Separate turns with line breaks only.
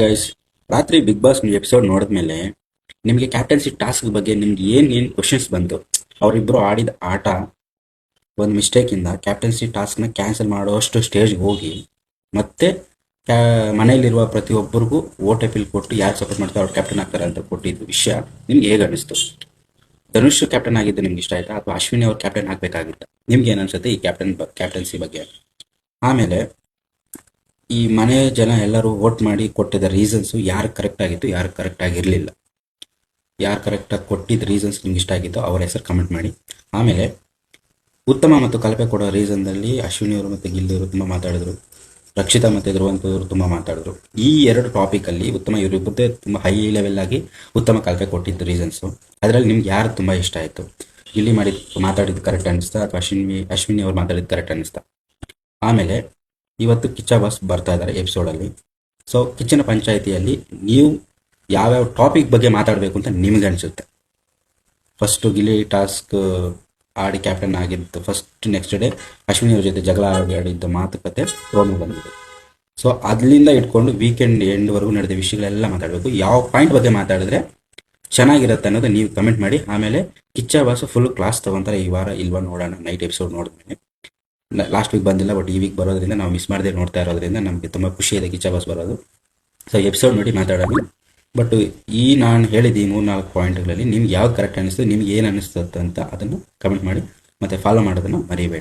Guys, ರಾತ್ರಿ big boss episode ನೋಡಿದ್ಮೇಲೆ ನಿಮಗೆ ಕ್ಯಾಪ್ಟನ್ಸಿ ಟಾಸ್ಕ್ ಬಗ್ಗೆ ನಿಮ್ಗೆ ಏನು ಕ್ವಶನ್ಸ್ ಬಂತು? ಅವರಿಬ್ಬರು ಆಡಿದ ಆಟ ಒಂದು ಮಿಸ್ಟೇಕಿಂದ ಕ್ಯಾಪ್ಟನ್ಸಿ ಟಾಸ್ಕ್ನ ಕ್ಯಾನ್ಸಲ್ ಮಾಡುವಷ್ಟು ಸ್ಟೇಜ್ಗೆ ಹೋಗಿ ಮತ್ತೆ ಮನೆಯಲ್ಲಿರುವ ಪ್ರತಿಯೊಬ್ಬರಿಗೂ ವೋಟ್ ಅಪೀಲ್ ಕೊಟ್ಟು ಯಾರು ಸಪೋರ್ಟ್ ಮಾಡ್ತಾರೆ ಅವ್ರು ಕ್ಯಾಪ್ಟನ್ ಆಗ್ತಾರೆ ಅಂತ ಕೊಟ್ಟಿದ್ದು ವಿಷಯ ನಿಮ್ಗೆ ಹೇಗೆ ಅನಿಸ್ತು? ಧನುಷ್ ಕ್ಯಾಪ್ಟನ್ ಆಗಿದ್ದು ನಿಮ್ಗೆ ಇಷ್ಟ ಆಯ್ತಾ ಅಥವಾ ಅಶ್ವಿನಿ ಅವ್ರು ಕ್ಯಾಪ್ಟನ್ ಆಗಬೇಕಾಗಿತ್ತ? ನಿಮ್ಗೆ ಏನು ಅನ್ಸುತ್ತೆ ಈ ಕ್ಯಾಪ್ಟನ್ಸಿ ಬಗ್ಗೆ? ಆಮೇಲೆ ಈ ಮನೆ ಜನ ಎಲ್ಲರೂ ವೋಟ್ ಮಾಡಿ ಕೊಟ್ಟಿದ್ದ ರೀಸನ್ಸು ಯಾರು ಕರೆಕ್ಟ್ ಆಗಿತ್ತು, ಯಾರು ಕರೆಕ್ಟ್ ಆಗಿರಲಿಲ್ಲ, ಯಾರು ಕರೆಕ್ಟಾಗಿ ಕೊಟ್ಟಿದ್ದ ರೀಸನ್ಸ್ ನಿಮ್ಗೆ ಇಷ್ಟ ಆಗಿತ್ತು ಅವರ ಹೆಸರು ಕಮೆಂಟ್ ಮಾಡಿ. ಆಮೇಲೆ ಉತ್ತಮ ಮತ್ತು ಕಳಪೆ ಕೊಡೋ ರೀಸನ್ದಲ್ಲಿ ಅಶ್ವಿನಿ ಅವರು ಮತ್ತು ಗಿಲ್ಲಿ ಅವರು ತುಂಬ ಮಾತಾಡಿದ್ರು, ರಕ್ಷಿತಾ ಮತ್ತು ಧ್ರುವಂತ್ ಅವರು ತುಂಬ ಮಾತಾಡಿದ್ರು. ಈ ಎರಡು ಟಾಪಿಕಲ್ಲಿ ಉತ್ತಮ ಇವರಿಬ್ಬರದೇ ತುಂಬ ಹೈ ಲೆವೆಲ್ ಆಗಿ ಉತ್ತಮ ಕಳಪೆ ಕೊಟ್ಟಿದ್ದು ರೀಸನ್ಸು. ಅದರಲ್ಲಿ ನಿಮ್ಗೆ ಯಾರು ತುಂಬ ಇಷ್ಟ ಆಯಿತು? ಗಿಲ್ಲಿ ಮಾತಾಡಿದ್ದು ಕರೆಕ್ಟ್ ಅನ್ನಿಸ್ತಾ ಅಥವಾ ಅಶ್ವಿನಿ ಅವ್ರು ಮಾತಾಡಿದ್ದು ಕರೆಕ್ಟ್ ಅನ್ನಿಸ್ತಾ? ಆಮೇಲೆ ಇವತ್ತು ಕಿಚ್ಚ ಬಾಸ್ ಬರ್ತಾ ಇದ್ದಾರೆ ಎಪಿಸೋಡಲ್ಲಿ. ಸೊ ಕಿಚ್ಚನ ಪಂಚಾಯಿತಿಯಲ್ಲಿ ನೀವು ಯಾವ್ಯಾವ ಟಾಪಿಕ್ ಬಗ್ಗೆ ಮಾತಾಡಬೇಕು ಅಂತ ನಿಮ್ಗೆ ಅನಿಸುತ್ತೆ? ಫಸ್ಟು ಗಿಲ್ಲಿ ಟಾಸ್ಕ್ ಆಡಿ ಕ್ಯಾಪ್ಟನ್ ಆಗಿದ್ದು ಫಸ್ಟ್ ನೆಕ್ಸ್ಟ್ ಡೇ ಅಶ್ವಿನಿ ಅವ್ರ ಜೊತೆ ಜಗಳ ಆಡಿದ್ದ ಮಾತುಕತೆ ಪ್ರೋಮೋ ಬಂದಿದೆ. ಸೊ ಅಲ್ಲಿಂದ ಇಟ್ಕೊಂಡು ವೀಕೆಂಡ್ ಎಂಡ್ವರೆಗೂ ನಡೆದ ವಿಷಯಗಳೆಲ್ಲ ಮಾತಾಡಬೇಕು. ಯಾವ ಪಾಯಿಂಟ್ ಬಗ್ಗೆ ಮಾತಾಡಿದ್ರೆ ಚೆನ್ನಾಗಿರುತ್ತೆ ಅನ್ನೋದು ನೀವು ಕಮೆಂಟ್ ಮಾಡಿ. ಆಮೇಲೆ ಕಿಚ್ಚ ಬಾಸು ಫುಲ್ ಕ್ಲಾಸ್ ತೊಗೊತಾರೆ ಈ ವಾರ ಇಲ್ವಾ ನೋಡೋಣ. ನೈಟ್ ಎಪಿಸೋಡ್ ನೋಡಿದ್ಮೇಲೆ ಲಾಸ್ಟ್ ವೀಕ್ ಬಂದಿಲ್ಲ, ಬಟ್ ಈ ವೀಕ್ ಬರೋದ್ರಿಂದ ನಾವು ಮಿಸ್ ಮಾಡದೆ ನೋಡ್ತಾ ಇರೋದ್ರಿಂದ ನಮಗೆ ತುಂಬ ಖುಷಿ ಇದೆ ಕಿಚ್ಚ ಬಾಸ್ ಬರೋದು. ಸೊ ಎಪಿಸೋಡ್ ನೋಡಿ ಮಾತಾಡೋಣ. ಬಟ್ ಈ ನಾನು ಹೇಳಿದ ಈ 3-4 ಪಾಯಿಂಟ್ಗಳಲ್ಲಿ ನಿಮ್ಗೆ ಯಾವ್ದು ಕರೆಕ್ಟ್ ಅನ್ನಿಸ್ತು, ನಿಮ್ಗೆ ಏನು ಅನ್ನಿಸ್ತದೆ ಅಂತ ಅದನ್ನು ಕಮೆಂಟ್ ಮಾಡಿ ಮತ್ತು ಫಾಲೋ ಮಾಡೋದನ್ನು ಮರಿಬೇಡಿ.